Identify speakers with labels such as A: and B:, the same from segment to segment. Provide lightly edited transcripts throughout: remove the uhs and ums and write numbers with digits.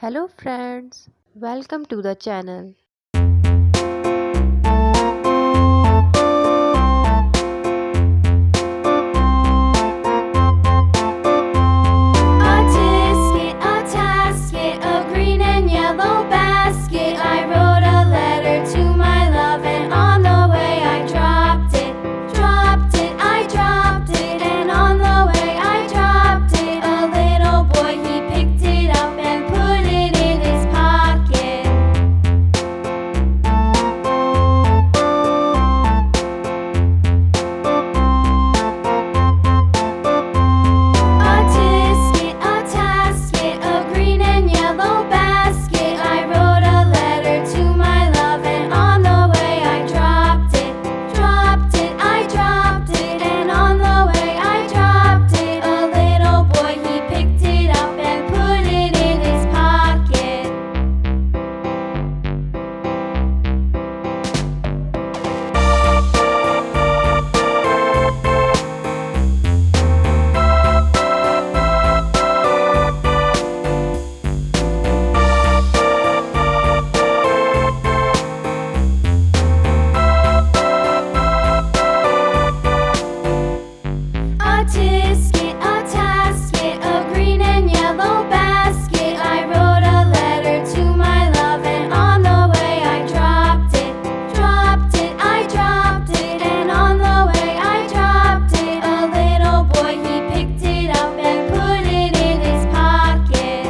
A: Hello friends, welcome to the channel.
B: A tisket, a tasket, a green and yellow basket. I wrote a letter to my love, and on the way I dropped it. I dropped it, and on the way I dropped it. A little boy, he picked it up and put it in his pocket. A tisket, a tasket, a green and yellow basket. I wrote a letter to my love, and on the way I dropped it. I dropped it, and on the way I dropped it. A little boy, he picked it up and put it in his pocket. A tisket, a tasket, a green and yellow basket. I wrote a letter to my love, and on the way I dropped it. I dropped it, and on the way I dropped it. A little boy, he picked it up and put it in his pocket.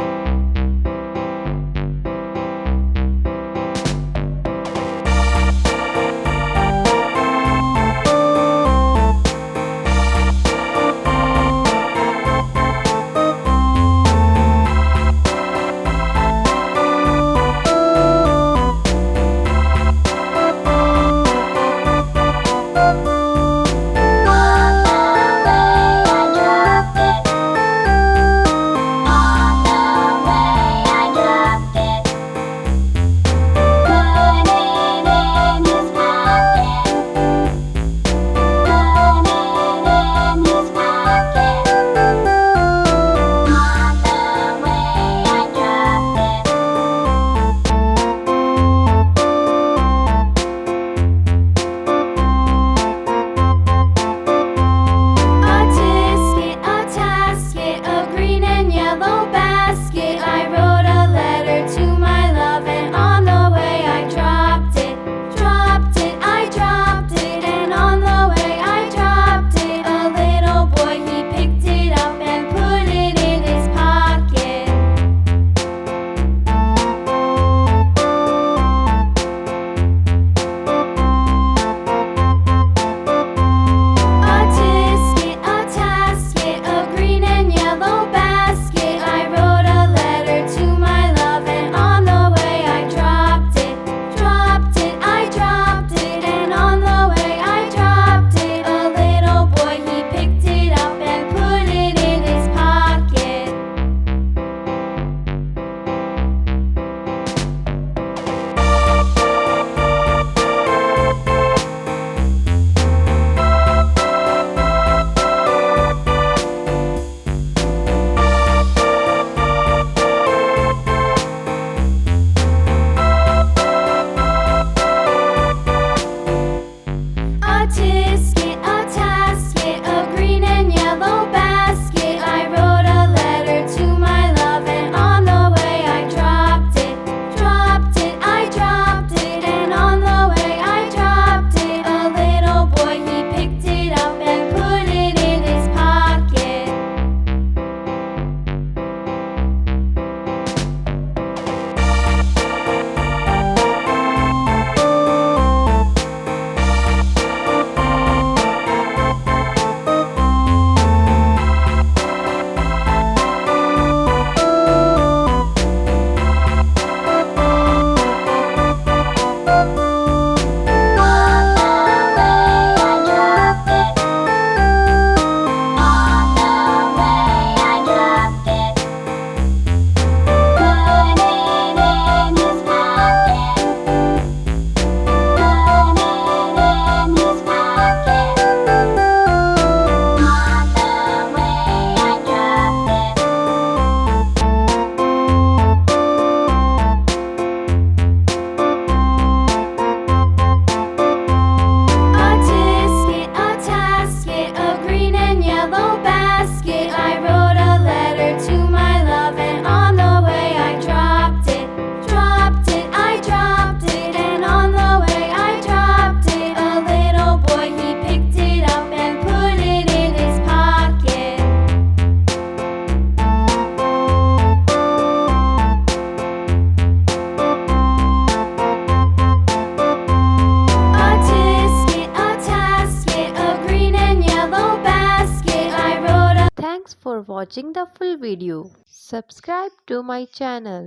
A: watching the full video. Subscribe to my channel.